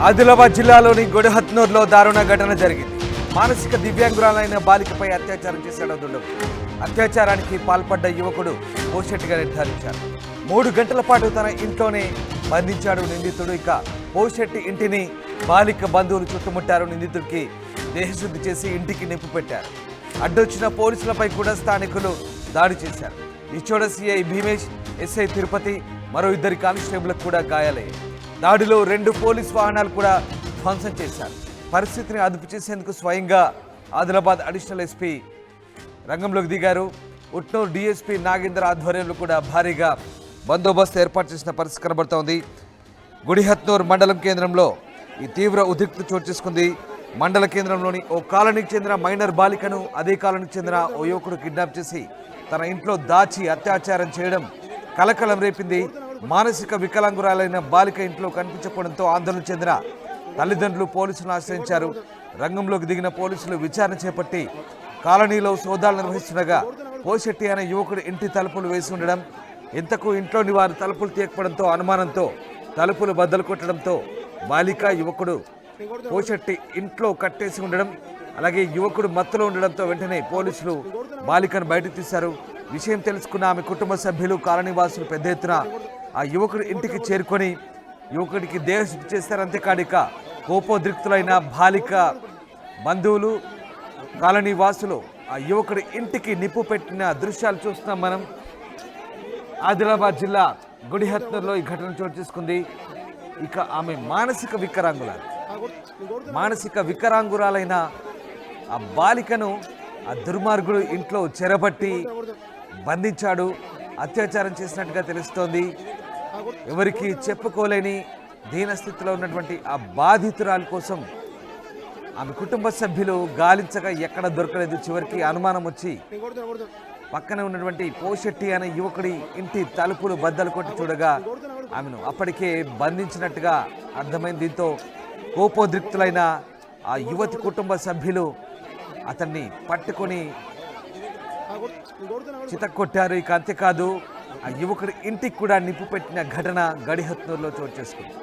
ఆదిలాబాద్ జిల్లాలోని గొడిహత్నూర్లో దారుణ ఘటన జరిగింది. మానసిక దివ్యాంగురాలైన బాలికపై అత్యాచారం చేశాడు దుండగు. అత్యాచారానికి పాల్పడ్డ యువకుడు పోషెట్టిగా నిర్ధారించారు. 3 గంటల పాటు తన ఇంట్లోనే బంధించాడు నిందితుడు. ఇక పోషెట్టి ఇంటిని బాలిక బంధువులు చుట్టుముట్టారు. నిందితుడికి దేహశుద్ధి చేసి ఇంటికి నిప్పు పెట్టారు. అడ్డొచ్చిన పోలీసులపై కూడా స్థానికులు దాడి చేశారు. ఇచ్చోడ సిఐ భీమేష్, ఎస్ఐ తిరుపతి, మరో 2 కానిస్టేబుల్కు కూడా గాయాలయ్యాయి. దాడిలో 2 పోలీస్ వాహనాలు కూడా ధ్వంసం చేశారు. పరిస్థితిని అదుపు చేసేందుకు స్వయంగా ఆదిలాబాద్ అడిషనల్ ఎస్పీ రంగంలోకి దిగారు. ఉట్నూరు డిఎస్పీ నాగేంద్ర ఆధ్వర్యంలో కూడా భారీగా బందోబస్తు ఏర్పాటు చేసిన పరిస్థితి కనబడుతోంది. గుడిహత్నూర్ మండలం కేంద్రంలో ఈ తీవ్ర ఉద్రిక్తత చోటు చేసుకుంది. మండల కేంద్రంలోని ఓ కాలనీకి చెందిన మైనర్ బాలికను అదే కాలనీకి చెందిన ఓ యువకుడు కిడ్నాప్ చేసి తన ఇంట్లో దాచి అత్యాచారం చేయడం కలకలం రేపింది. మానసిక వికలాంగురాలైన బాలిక ఇంట్లో కనిపించకపోవడంతో ఆందోళన చెందిన తల్లిదండ్రులు పోలీసులను ఆశ్రయించారు. రంగంలోకి దిగిన పోలీసులు విచారణ చేపట్టి కాలనీలో సోదాలు నిర్వహిస్తుండగా పోషెట్టి అనే యువకుడు ఇంటి తలుపులు వేసి ఉండడం, ఇంతకు ఇంట్లోని వారు తలుపులు తీయకపోవడంతో అనుమానంతో తలుపులు బద్దలు కొట్టడంతో బాలిక యువకుడు పోషెట్టి ఇంట్లో కట్టేసి ఉండడం, అలాగే యువకుడు మత్తులో ఉండడంతో వెంటనే పోలీసులు బాలికను బయటకు తీశారు. విషయం తెలుసుకున్న ఆమె కుటుంబ సభ్యులు, కాలనీవాసులు పెద్ద ఎత్తున ఆ యువకుడి ఇంటికి చేరుకొని యువకుడికి దేహశుద్ధి చేశారు. అంతేకాడిక కోపోద్రిక్తులైన బాలిక బంధువులు, కాలనీ వాసులు ఆ యువకుడి ఇంటికి నిప్పు పెట్టిన దృశ్యాలు చూస్తున్నాం మనం. ఆదిలాబాద్ జిల్లా గుడిహత్నూర్లో ఈ ఘటన చోటు చేసుకుంది. ఇక ఆమె మానసిక వికరాంగురాలైన ఆ బాలికను ఆ దుర్మార్గుడు ఇంట్లో చెరబట్టి బంధించాడు. అత్యాచారం చేసినట్టుగా తెలుస్తోంది. ఎవరికి చెప్పుకోలేని దీనస్థితిలో ఉన్నటువంటి ఆ బాధితురాలి కోసం ఆమె కుటుంబ సభ్యులు గాలించగా ఎక్కడ దొరకలేదు. చివరికి అనుమానం వచ్చి పక్కనే ఉన్నటువంటి పోషెట్టి అనే యువకుడి ఇంటి తలుపులు బద్దలు కొట్టి చూడగా ఆమెను అప్పటికే బంధించినట్టుగా అర్థమైంది. దీంతో కోపోద్రిక్తులైన ఆ యువతి కుటుంబ సభ్యులు అతన్ని పట్టుకొని చితక్కొట్టారు. ఇక అంతేకాదు ఆ యువకుడి ఇంటికి కూడా నిప్పు పెట్టిన ఘటన గడిహత్నూరులో చోటు చేసుకుంది.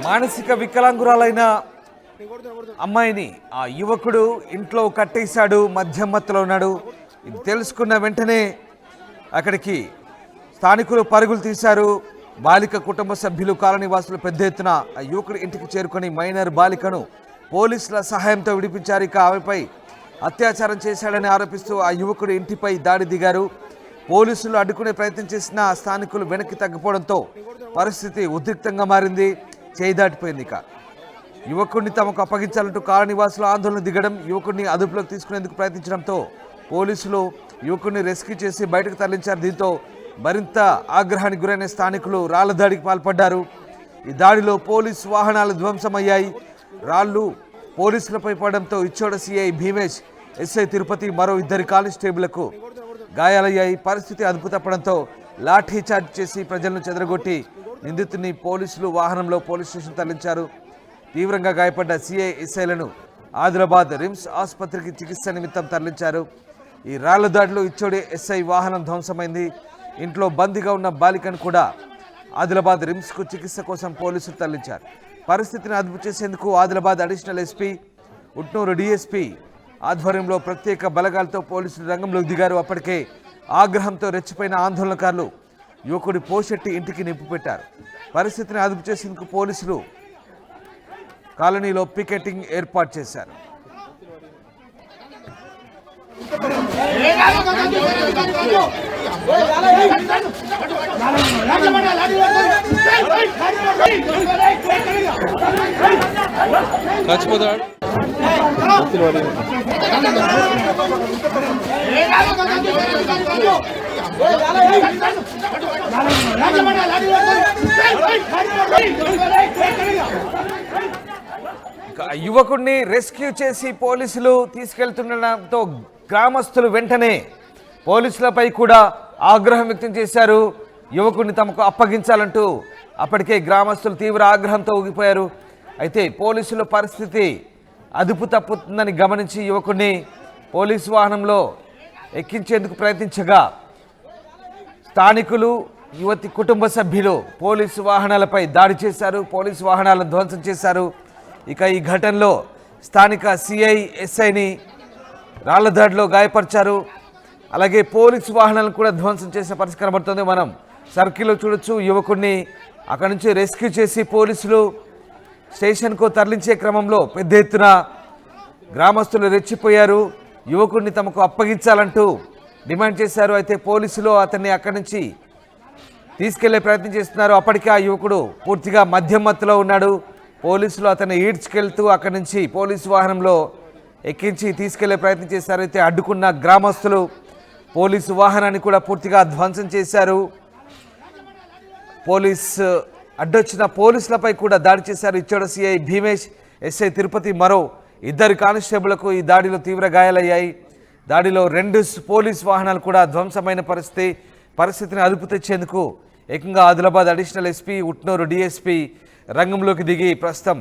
మానసిక వికలాంగురాలైన అమ్మాయిని ఆ యువకుడు ఇంట్లో కట్టేశాడు. మద్యం మత్తులో ఉన్నాడు. ఇది తెలుసుకున్న వెంటనే అక్కడికి స్థానికులు పరుగులు తీశారు. బాలిక కుటుంబ సభ్యులు, కాలనీవాసులు పెద్ద ఎత్తున ఆ యువకుడి ఇంటికి చేరుకొని మైనర్ బాలికను పోలీసుల సహాయంతో విడిపించారు. ఇక ఆమెపై అత్యాచారం చేశాడని ఆరోపిస్తూ ఆ యువకుడి ఇంటిపై దాడి దిగారు. పోలీసులు అడ్డుకునే ప్రయత్నం చేసిన స్థానికులు వెనక్కి తగ్గిపోవడంతో పరిస్థితి ఉద్రిక్తంగా మారింది. చేయి దాటిపోయింది. ఇక యువకుడిని తమకు అప్పగించాలంటూ కాలనీవాసులు ఆందోళన దిగడం, యువకుడిని అదుపులోకి తీసుకునేందుకు ప్రయత్నించడంతో పోలీసులు యువకుడిని రెస్క్యూ చేసి బయటకు తరలించారు. దీంతో మరింత ఆగ్రహానికి గురైన స్థానికులు రాళ్ల దాడికి పాల్పడ్డారు. ఈ దాడిలో పోలీసు వాహనాలు ధ్వంసమయ్యాయి. రాళ్లు పోలీసులపై పడడంతో ఇచ్చోడ సిఐ భీమేష్, ఎస్ఐ తిరుపతి, మరో 2 కానిస్టేబుళ్లకు గాయాలయ్యాయి. పరిస్థితి అదుపు తప్పడంతో లాఠీ చార్జ్ చేసి ప్రజలను చెదరగొట్టి నిందితుడిని పోలీసులు వాహనంలో పోలీస్ స్టేషన్ తరలించారు. తీవ్రంగా గాయపడ్డ సిఐ, ఎస్ఐలను ఆదిలాబాద్ రిమ్స్ ఆసుపత్రికి చికిత్స నిమిత్తం తరలించారు. ఈ రాళ్ల దాడిలో ఇచ్చోడి ఎస్ఐ వాహనం ధ్వంసమైంది. ఇంట్లో బందీగా ఉన్న బాలికను కూడా ఆదిలాబాద్ రిమ్స్కు చికిత్స కోసం పోలీసులు తరలించారు. పరిస్థితిని అదుపు చేసేందుకు Adilabad additional SP, Utnoor DSP ఆధ్వర్యంలో ప్రత్యేక బలగాలతో పోలీసులు రంగంలోకి దిగారు. అప్పటికే ఆగ్రహంతో రెచ్చిపోయిన ఆందోళనకారులు యువకుడి పోషెట్టి ఇంటికి నిప్పు పెట్టారు. పరిస్థితిని అదుపు చేసేందుకు పోలీసులు కాలనీలో పికెటింగ్ ఏర్పాటు చేశారు. యువకుడిని రెస్క్యూ చేసి పోలీసులు తీసుకెళ్తుండటంతో గ్రామస్తులు వెంటనే పోలీసులపై కూడా ఆగ్రహం వ్యక్తం చేశారు. యువకుడిని తమకు అప్పగించాలంటూ అప్పటికే గ్రామస్తులు తీవ్ర ఆగ్రహంతో ఊగిపోయారు. అయితే పోలీసుల పరిస్థితి అదుపు తప్పుతుందని గమనించి యువకుడిని పోలీసు వాహనంలో ఎక్కించేందుకు ప్రయత్నించగా స్థానికులు, యువతి కుటుంబ సభ్యులు పోలీసు వాహనాలపై దాడి చేశారు. పోలీసు వాహనాలను ధ్వంసం చేశారు. ఇక ఈ ఘటనలో స్థానిక సిఐ, ఎస్ఐని రాళ్ల దాడిలో గాయపరిచారు. అలాగే పోలీసు వాహనాలను కూడా ధ్వంసం చేసే పరిస్థితి కనబడుతుంది. మనం సర్కిల్లో చూడొచ్చు. యువకుడిని అక్కడి నుంచి రెస్క్యూ చేసి పోలీసులు స్టేషన్కు తరలించే క్రమంలో పెద్ద ఎత్తున గ్రామస్తులు రెచ్చిపోయారు. యువకుడిని తమకు అప్పగించాలంటూ డిమాండ్ చేశారు. అయితే పోలీసులు అతన్ని అక్కడి నుంచి తీసుకెళ్లే ప్రయత్నం చేస్తున్నారు. అప్పటికే ఆ యువకుడు పూర్తిగా మద్యం మత్తులో ఉన్నాడు. పోలీసులు అతన్ని ఈడ్చుకెళ్తూ అక్కడి నుంచి పోలీసు వాహనంలో ఎక్కించి తీసుకెళ్లే ప్రయత్నం చేశారు. అయితే అడ్డుకున్న గ్రామస్తులు పోలీసు వాహనాన్ని కూడా పూర్తిగా ధ్వంసం చేశారు. అడ్డొచ్చిన పోలీసులపై కూడా దాడి చేశారు. ఇచ్చోడ సిఐ భీమేష్, ఎస్ఐ తిరుపతి, మరో 2 కానిస్టేబుళ్లకు ఈ దాడిలో తీవ్ర గాయాలయ్యాయి. దాడిలో 2 పోలీసు వాహనాలు కూడా ధ్వంసమైన పరిస్థితిని అదుపు తెచ్చేందుకు ఏకంగా Adilabad additional SP, Utnoor DSP రంగంలోకి దిగి ప్రస్తుతం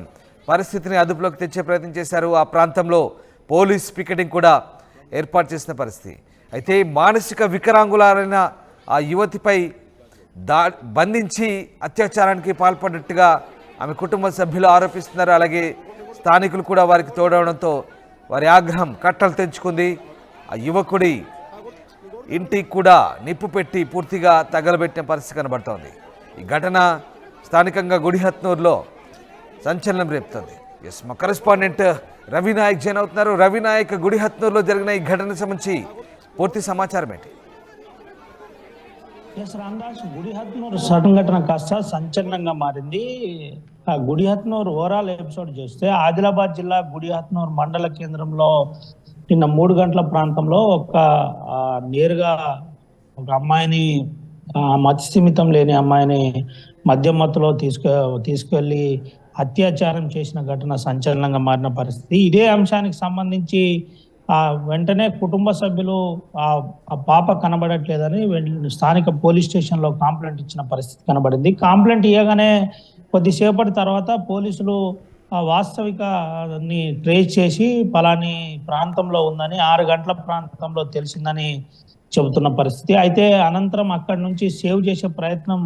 పరిస్థితిని అదుపులోకి తెచ్చే ప్రయత్నం చేశారు. ఆ ప్రాంతంలో పోలీస్ పికెటింగ్ కూడా ఏర్పాటు చేసిన పరిస్థితి. అయితే మానసిక వికలాంగులైన ఆ యువతిపై బంధించి అత్యాచారానికి పాల్పడినట్టుగా ఆమె కుటుంబ సభ్యులు ఆరోపిస్తున్నారు. అలాగే స్థానికులు కూడా వారికి తోడవడంతో వారి ఆగ్రహం కట్టలు తెంచుకుంది. ఆ యువకుడి ఇంటికి కూడా నిప్పు పెట్టి పూర్తిగా తగలబెట్టిన పరిస్థితి కనబడుతోంది. ఈ ఘటన స్థానికంగా గుడిహత్నూరులో సంచలనం రేపుతోంది. మా కరెస్పాండెంట్ రవినాయక్ జాయిన్ అవుతున్నారు. రవినాయక్, గుడిహత్నూరులో జరిగిన ఈ ఘటనకు సంబంధించి పూర్తి సమాచారం ఏంటి? రామదాస్, గుడిహత్నూరు సంఘటన కాస్త సంచలనంగా మారింది. ఆ గుడిహత్నూరు ఓవరాల్ ఎపిసోడ్ చూస్తే ఆదిలాబాద్ జిల్లా గుడిహత్నూరు మండల కేంద్రంలో నిన్న 3 గంటల ప్రాంతంలో నేరుగా ఒక అమ్మాయిని, మతిస్థిమితం లేని అమ్మాయిని మద్యం మత్తులో తీసుకెళ్లి అత్యాచారం చేసిన ఘటన సంచలనంగా మారిన పరిస్థితి. ఇదే అంశానికి సంబంధించి వెంటనే కుటుంబ సభ్యులు ఆ పాప కనబడట్లేదని స్థానిక పోలీస్ స్టేషన్లో కంప్లైంట్ ఇచ్చిన పరిస్థితి కనబడింది. కంప్లైంట్ ఇవ్వగానే కొద్దిసేపటి తర్వాత పోలీసులు వాస్తవికని ట్రేస్ చేసి పలాని ప్రాంతంలో ఉందని, 6 గంటల ప్రాంతంలో తెలిసిందని చెబుతున్న పరిస్థితి. అయితే అనంతరం అక్కడి నుంచి సేవ్ చేసే ప్రయత్నం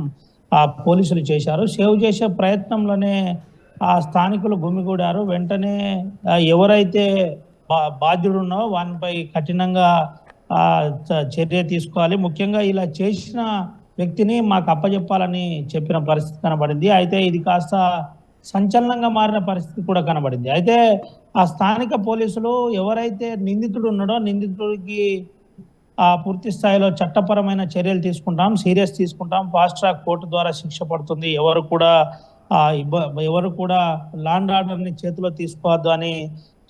పోలీసులు చేశారు. సేవ్ చేసే ప్రయత్నంలోనే ఆ స్థానికులు గుమిగూడారు. వెంటనే ఎవరైతే బాధ్యుడు ఉన్నారో వానిపై కఠినంగా చర్య తీసుకోవాలి, ముఖ్యంగా ఇలా చేసిన వ్యక్తిని మాకు అప్పచెప్పాలని చెప్పిన పరిస్థితి కనబడింది. అయితే ఇది కాస్త సంచలనంగా మారిన పరిస్థితి కూడా కనబడింది. అయితే ఆ స్థానిక పోలీసులు ఎవరైతే నిందితుడు ఉన్నాడో నిందితుడికి పూర్తి స్థాయిలో చట్టపరమైన చర్యలు తీసుకుంటాం, సీరియస్ తీసుకుంటాం, ఫాస్ట్ ట్రాక్ కోర్టు ద్వారా శిక్ష పడుతుంది, ఎవరు కూడా లాండ్ ఆర్డర్ ని చేతిలో తీసుకోవద్దు అని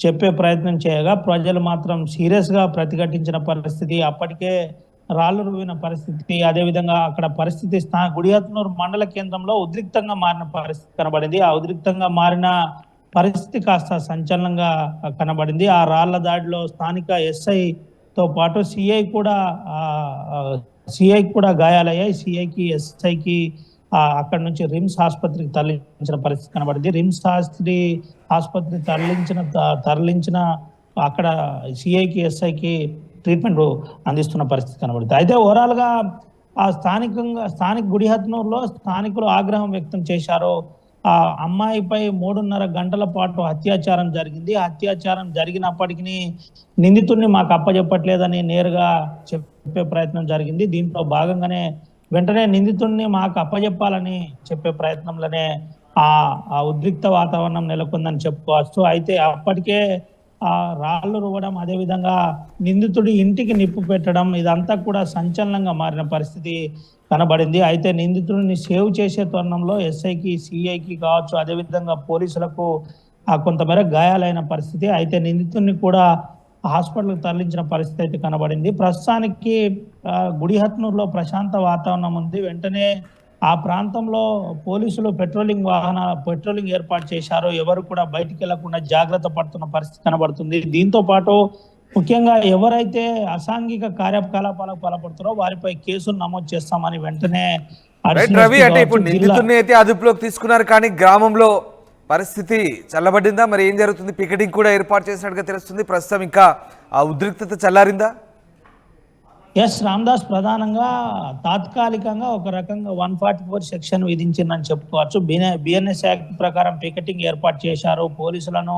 చెప్పే ప్రయత్నం చేయగా ప్రజలు మాత్రం సీరియస్ గా ప్రతిఘటించిన పరిస్థితి, అప్పటికే రాళ్లు రువిన పరిస్థితి, అదేవిధంగా అక్కడ పరిస్థితి గుడిహత్నూరు మండల కేంద్రంలో ఉద్రిక్తంగా మారిన పరిస్థితి కనబడింది. ఆ ఉద్రిక్తంగా మారిన పరిస్థితి కాస్త సంచలనంగా కనబడింది. ఆ రాళ్ల దాడిలో స్థానిక ఎస్ఐ తో పాటు సిఐ కూడా గాయాలయ్యాయి. సిఐకి, ఎస్ఐకి అక్కడ నుంచి రిమ్స్ ఆసుపత్రికి తరలించిన పరిస్థితి కనబడింది. రిమ్స్ ఆసుపత్రి తరలించిన అక్కడ సిఐకి, ఎస్ఐకి ట్రీట్మెంట్ అందిస్తున్న పరిస్థితి కనబడుతుంది. అయితే ఓవరాల్ గా స్థానిక గుడిహత్నూరులో స్థానికులు ఆగ్రహం వ్యక్తం చేశారు. ఆ అమ్మాయిపై 3.5 గంటల పాటు అత్యాచారం జరిగింది. అత్యాచారం జరిగినప్పటికీ నిందితుడిని మాకు అప్పచెప్పట్లేదని నేరుగా చెప్పే ప్రయత్నం జరిగింది. దీంట్లో భాగంగానే వెంటనే నిందితుడిని మాకు అప్పజెప్పాలని చెప్పే ప్రయత్నంలోనే ఆ ఉద్రిక్త వాతావరణం నెలకొందని చెప్పుకోవచ్చు. అయితే అప్పటికే ఆ రాళ్లు రువ్వడం, అదేవిధంగా నిందితుడి ఇంటికి నిప్పు పెట్టడం, ఇదంతా కూడా సంచలనంగా మారిన పరిస్థితి కనబడింది. అయితే నిందితుడిని సేవ్ చేసే తరుణంలో ఎస్ఐకి, సిఐకి కావచ్చు, అదేవిధంగా పోలీసులకు కొంతమేర గాయాలైన పరిస్థితి. అయితే నిందితుడిని కూడా హాస్పిటల్కి తరలించిన పరిస్థితి అయితే కనబడింది. ప్రస్తుతానికి గుడిహత్నూరులో ప్రశాంత వాతావరణం ఉంది. వెంటనే ఆ ప్రాంతంలో పోలీసులు పెట్రోలింగ్ ఏర్పాటు చేశారు. ఎవరు కూడా బయటికి వెళ్లకుండా జాగ్రత్త పడుతున్న పరిస్థితి కనబడుతుంది. దీంతో పాటు ముఖ్యంగా ఎవరైతే అసాంఘిక కార్యకలాపాలకు పాల్పడుతారో వారిపై కేసులు నమోదు చేస్తామని వెంటనే రవి, అంటే ఇప్పుడు నిందితుడిని అయితే అదుపులోకి తీసుకున్నారు, కానీ గ్రామంలో పరిస్థితి చల్లబడిందా? మరి ఏం జరుగుతుంది? పికెటింగ్ కూడా ఏర్పాటు చేసినట్టుగా తెలుస్తుంది. ప్రస్తుతం ఇంకా ఆ ఉద్రిక్తత చల్లారిందా? ఎస్ రామదాస్, ప్రధానంగా తాత్కాలికంగా ఒక రకంగా 144 సెక్షన్ విధించిందని చెప్పుకోవచ్చు. బిఎన్ఎస్ యాక్ట్ ప్రకారం పికెటింగ్ ఏర్పాటు చేశారు. పోలీసులను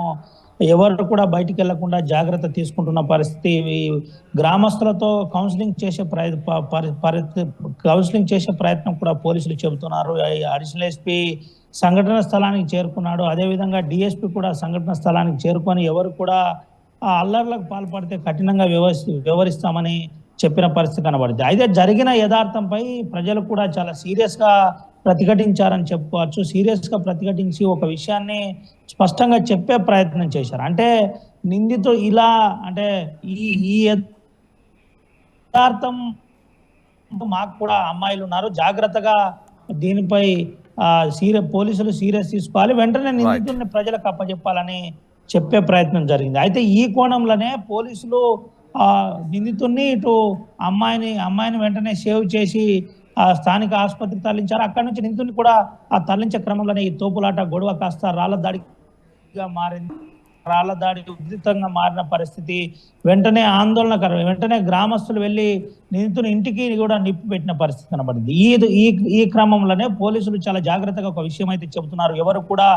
ఎవరు కూడా బయటికి వెళ్లకుండా జాగ్రత్త తీసుకుంటున్న పరిస్థితి. గ్రామస్తులతో కౌన్సిలింగ్ చేసే ప్రయత్నం కూడా పోలీసులు చెబుతున్నారు. అడిషనల్ ఎస్పీ సంఘటన స్థలానికి చేరుకున్నాడు. అదేవిధంగా డిఎస్పీ కూడా సంఘటన స్థలానికి చేరుకొని ఎవరు కూడా ఆ అల్లర్లకు పాల్పడితే కఠినంగా వ్యవహరిస్తామని చెప్పిన పరిస్థితి కనబడింది. అయితే జరిగిన యథార్థంపై ప్రజలు కూడా చాలా సీరియస్ గా ప్రతిఘటించారని చెప్పుకోవచ్చు. సీరియస్ గా ప్రతిఘటించి ఒక విషయాన్ని స్పష్టంగా చెప్పే ప్రయత్నం చేశారు. అంటే నిందితుడు ఇలా అంటే ఈ యథార్థం మాకు కూడా అమ్మాయిలు ఉన్నారు, జాగ్రత్తగా దీనిపై పోలీసులు సీరియస్ తీసుకోవాలి, వెంటనే నిందితుడిని ప్రజలకు అప్పచెప్పాలని చెప్పే ప్రయత్నం జరిగింది. అయితే ఈ కోణంలోనే పోలీసులు నిందితుడిని ఇటు అమ్మాయిని వెంటనే సేవ్ చేసి స్థానిక ఆసుపత్రికి తరలించారు. అక్కడి నుంచి నిందితుడిని కూడా తరలించే క్రమంలోనే ఈ తోపులాట గొడవ కాస్త రాళ్ల దాడిగా మారింది. రాళ్ల దాడి ఉధృతంగా మారిన పరిస్థితి వెంటనే ఆందోళనకరం. వెంటనే గ్రామస్తులు వెళ్లి నిందితుని ఇంటికి కూడా నిప్పు పెట్టిన పరిస్థితి కనబడింది. ఈ క్రమంలోనే పోలీసులు చాలా జాగ్రత్తగా ఒక విషయం అయితే చెబుతున్నారు. ఎవరు కూడా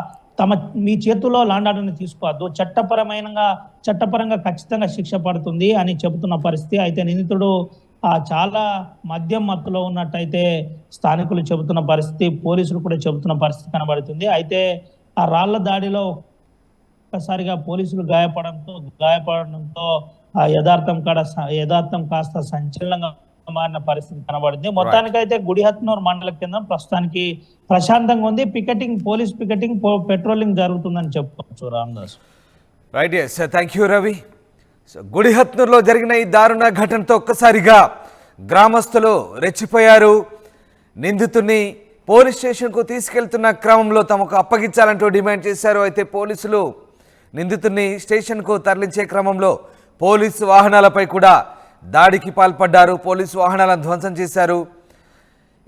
మీ చేతుల్లో లాండాడని తీసుకోవద్దు, చట్టపరంగా ఖచ్చితంగా శిక్ష పడుతుంది అని చెబుతున్న పరిస్థితి. అయితే నిందితుడు చాలా మద్యం మత్తులో ఉన్నట్టయితే స్థానికులు చెబుతున్న పరిస్థితి, పోలీసులు కూడా చెబుతున్న పరిస్థితి కనబడుతుంది. అయితే ఆ రాళ్ల దాడిలో ఒక్కసారిగా పోలీసులు గాయపడడంతో యథార్థం కాస్త సంచలనంగా మారిన పరిస్థితి కనబడింది. మొత్తానికైతే గుడిహత్నూర్ మండల కేంద్రం ప్రస్తుతానికి ప్రశాంతంగా ఉంది. పోలీస్ పికెటింగ్, పెట్రోలింగ్ జరుగుతుందని చెప్పుకోవచ్చు. Ramdas. Right, yes, thank you Ravi. గుడిహత్నూర్లో జరిగిన ఈ దారుణ ఘటనతో ఒక్కసారిగా గ్రామస్తులు రెచ్చిపోయారు. నిందితుడిని పోలీస్ స్టేషన్కు తీసుకెళ్తున్న క్రమంలో తమకు అప్పగించాలంటూ డిమాండ్ చేశారు. అయితే పోలీసులు నిందితుడిని స్టేషన్కు తరలించే క్రమంలో పోలీసు వాహనాలపై కూడా దాడికి పాల్పడ్డారు. పోలీసు వాహనాలను ధ్వంసం చేశారు.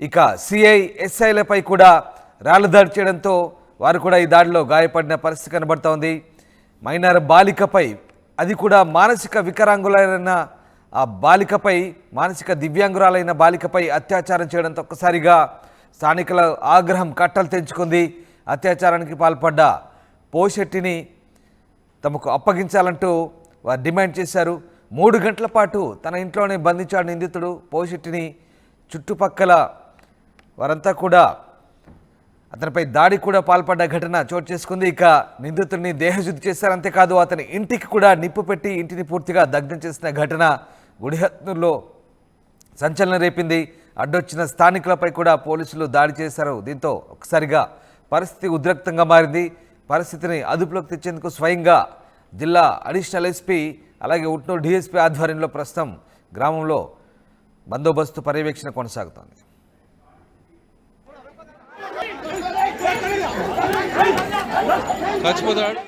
ఇక సిఐ, ఎస్ఐలపై కూడా రాళ్ల దాడి చేయడంతో వారు కూడా ఈ దాడిలో గాయపడిన పరిస్థితి కనబడుతోంది. మైనర్ బాలికపై, అది కూడా మానసిక వికలాంగులైన మానసిక దివ్యాంగురాలైన బాలికపై అత్యాచారం చేయడంతో ఒక్కసారిగా స్థానికుల ఆగ్రహం కట్టలు తెంచుకుంది. అత్యాచారానికి పాల్పడ్డ పోషెట్టిని తమకు అప్పగించాలంటూ వారు డిమాండ్ చేశారు. 3 గంటల పాటు తన ఇంట్లోనే బంధించాడు నిందితుడు పోషెట్టిని. చుట్టుపక్కల వారంతా కూడా అతనిపై దాడి కూడా పాల్పడ్డ ఘటన చోటు చేసుకుంది. ఇక నిందితుడిని దేహశుద్ధి చేశారు. అంతేకాదు అతని ఇంటికి కూడా నిప్పు పెట్టి ఇంటిని పూర్తిగా దగ్ధం చేసిన ఘటన గుడిహత్నూర్లో సంచలనం రేపింది. అడ్డొచ్చిన స్థానికులపై కూడా పోలీసులు దాడి చేశారు. దీంతో ఒకసారిగా పరిస్థితి ఉద్రిక్తంగా మారింది. పరిస్థితిని అదుపులోకి తెచ్చేందుకు స్వయంగా జిల్లా అడిషనల్ ఎస్పీ అలాగే ఉట్నూరు డిఎస్పీ ఆధ్వర్యంలో ప్రస్తుతం గ్రామంలో బందోబస్తు పర్యవేక్షణ కొనసాగుతోంది. చచ్చిపోతాడు.